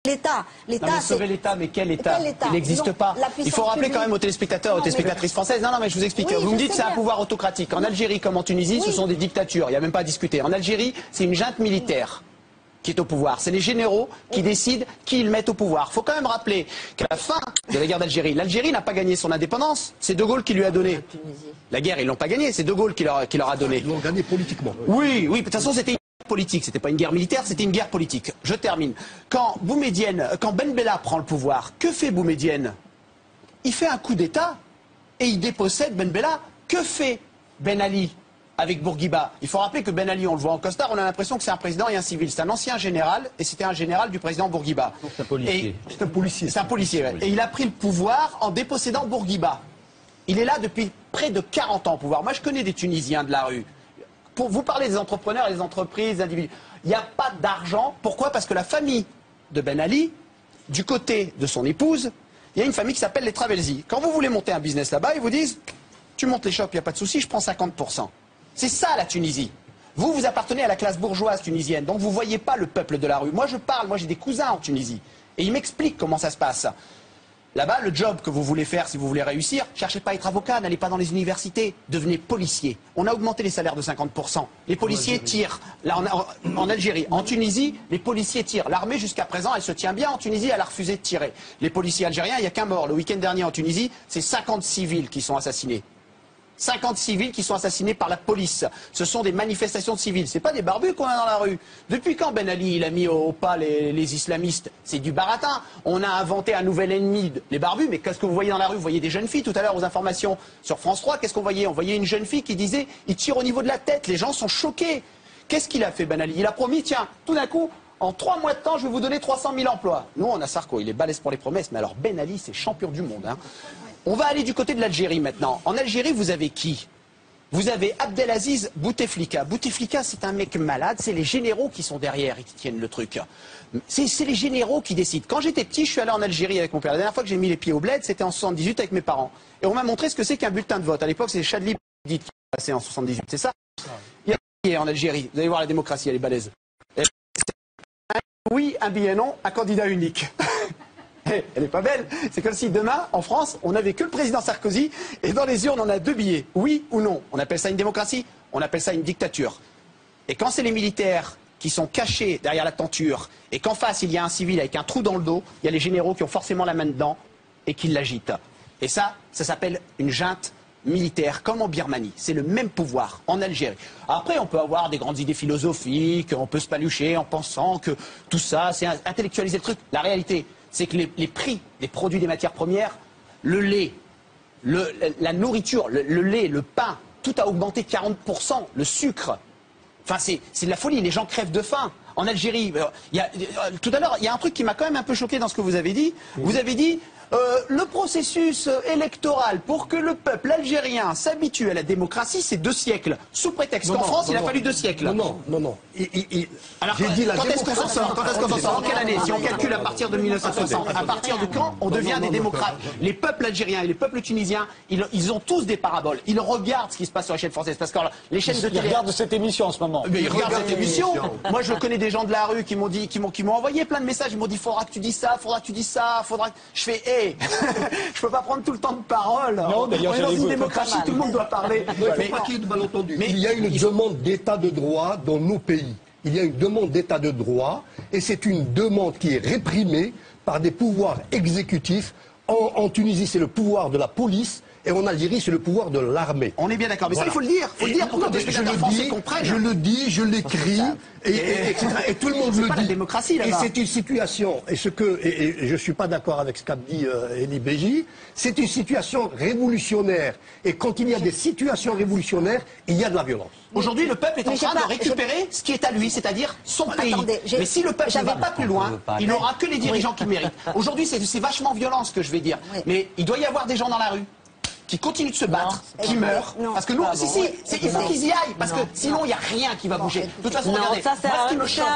L'État. Sauver l'État, mais quel État? Il n'existe pas. Il faut rappeler quand même aux téléspectateurs, aux téléspectatrices françaises. Non, mais je vous explique. Oui, vous me dites que c'est un pouvoir autocratique. En Algérie comme en Tunisie, ce sont des dictatures. Il n'y a même pas à discuter. En Algérie, c'est une junte militaire qui est au pouvoir. C'est les généraux qui décident qui ils mettent au pouvoir. Il faut quand même rappeler qu'à la fin de la guerre d'Algérie, l'Algérie n'a pas gagné son indépendance. C'est De Gaulle qui lui a donné. La guerre, ils l'ont pas gagnée. C'est De Gaulle qui leur a donné. Ils l'ont gagné politiquement. Oui, de toute façon, c'était politique, c'était pas une guerre militaire, c'était une guerre politique. Je termine. Quand Ben Bella prend le pouvoir, que fait Boumedienne? Il fait un coup d'État et il dépossède Ben Bella. Que fait Ben Ali avec Bourguiba? Il faut rappeler que Ben Ali, on le voit en costard, on a l'impression que c'est un président et un civil. C'est un ancien général et c'était un général du président Bourguiba. C'est un policier. C'est un policier. C'est un policier, ouais. Et il a pris le pouvoir en dépossédant Bourguiba. Il est là depuis près de 40 ans au pouvoir. Moi, je connais des Tunisiens de la rue. Pour vous parler des entrepreneurs et des entreprises, des individus, il n'y a pas d'argent. Pourquoi? Parce que la famille de Ben Ali, du côté de son épouse, il y a une famille qui s'appelle les Travelsi. Quand vous voulez monter un business là-bas, ils vous disent, tu montes les shops, il n'y a pas de souci, je prends 50%. C'est ça la Tunisie. Vous appartenez à la classe bourgeoise tunisienne, donc vous ne voyez pas le peuple de la rue. Moi j'ai des cousins en Tunisie, et ils m'expliquent comment ça se passe. Là-bas, le job que vous voulez faire, si vous voulez réussir, cherchez pas à être avocat, n'allez pas dans les universités, devenez policier. On a augmenté les salaires de 50%. Les policiers tirent. Là, en Algérie, en Tunisie, les policiers tirent. L'armée, jusqu'à présent, elle se tient bien. En Tunisie, elle a refusé de tirer. Les policiers algériens, il n'y a qu'un mort. Le week-end dernier en Tunisie, c'est 50 civils qui sont assassinés. 50 civils qui sont assassinés par la police. Ce sont des manifestations de civils. C'est pas des barbus qu'on a dans la rue. Depuis quand Ben Ali il a mis au pas les islamistes? C'est du baratin. On a inventé un nouvel ennemi, les barbus. Mais qu'est-ce que vous voyez dans la rue? Vous voyez des jeunes filles. Tout à l'heure aux informations sur France 3, qu'est-ce qu'on voyait? On voyait une jeune fille qui disait il tire au niveau de la tête. Les gens sont choqués. Qu'est-ce qu'il a fait Ben Ali? Il a promis, tiens, tout d'un coup, en 3 mois de temps, je vais vous donner 300 000 emplois. Nous, on a Sarko, il est balèze pour les promesses. Mais alors Ben Ali, c'est champion du monde. Hein. On va aller du côté de l'Algérie maintenant. En Algérie, vous avez qui? Vous avez Abdelaziz Bouteflika. Bouteflika, c'est un mec malade. C'est les généraux qui sont derrière et qui tiennent le truc. C'est les généraux qui décident. Quand j'étais petit, je suis allé en Algérie avec mon père. La dernière fois que j'ai mis les pieds au bled, c'était en 78 avec mes parents. Et on m'a montré ce que c'est qu'un bulletin de vote. À l'époque, c'est Chadli qui est passé en 78. C'est ça? Il y a en Algérie. Vous allez voir la démocratie, elle est balèze. Un oui, un billet non, un candidat unique. Elle est pas belle. C'est comme si demain, en France, on n'avait que le président Sarkozy et dans les urnes, on a 2 billets. Oui ou non. On appelle ça une démocratie, on appelle ça une dictature. Et quand c'est les militaires qui sont cachés derrière la tenture et qu'en face, il y a un civil avec un trou dans le dos, il y a les généraux qui ont forcément la main dedans et qui l'agitent. Et ça s'appelle une junte militaire, comme en Birmanie. C'est le même pouvoir en Algérie. Après, on peut avoir des grandes idées philosophiques, on peut se palucher en pensant que tout ça, c'est intellectualiser le truc. La réalité, c'est que les prix des produits des matières premières, le lait, la nourriture, le lait, le pain, tout a augmenté de 40%, le sucre. Enfin, c'est de la folie, les gens crèvent de faim. En Algérie, tout à l'heure, il y a un truc qui m'a quand même un peu choqué dans ce que vous avez dit. Vous avez dit, le processus électoral pour que le peuple algérien s'habitue à la démocratie, c'est 2 siècles. Sous prétexte qu'en France, il a fallu 2 siècles. Non. Alors, j'ai dit la quand est-ce qu'on s'en sort? Quand est-ce qu'on s'en sort? En quelle année? Si on calcule à partir de 1960, à partir de quand on devient des démocrates? Les peuples algériens et les peuples tunisiens, ils ont tous des paraboles. Ils regardent ce qui se passe sur les chaînes françaises. Parce que les chaînes de télé... Ils regardent cette émission en ce moment. Mais ils regardent cette émission. Moi, je connais des gens de la rue qui m'ont envoyé plein de messages. Ils m'ont dit, faudra que tu dis ça, faudra que tu dis ça, faudra que... Je fais, hé, je peux pas prendre tout le temps de parole. Non, d'ailleurs, on est dans une démocratie, tout le monde doit parler. Il ne faut pas qu'il y ait de malentendu. Il y a une demande d'état de droit dans nos pays. Il y a une demande d'état de droit et c'est une demande qui est réprimée par des pouvoirs exécutifs. En Tunisie, c'est le pouvoir de la police. Et en Algérie, c'est le pouvoir de l'armée. On est bien d'accord. Mais voilà. Ça, il faut le dire. Il faut le dire pour que les spectateurs français comprennent. Je le dis, je l'écris, et tout le monde le dit. C'est pas la démocratie, là-bas. Et c'est une situation, et je ne suis pas d'accord avec ce qu'a dit Elie Béji, c'est une situation révolutionnaire. Et quand il y a des situations révolutionnaires, il y a de la violence. Aujourd'hui, le peuple est en train de récupérer ce qui est à lui, c'est-à-dire son pays. Mais si le peuple ne va pas plus loin, il n'aura que les dirigeants qui méritent. Aujourd'hui, c'est vachement violent ce que je vais dire. Mais il doit y avoir des gens dans la rue qui continuent de se battre, qui meurent. Parce que nous, il faut qu'ils y aillent, parce que sinon, il n'y a rien qui va bouger. De toute façon, regardez, moi, ce qui me choque,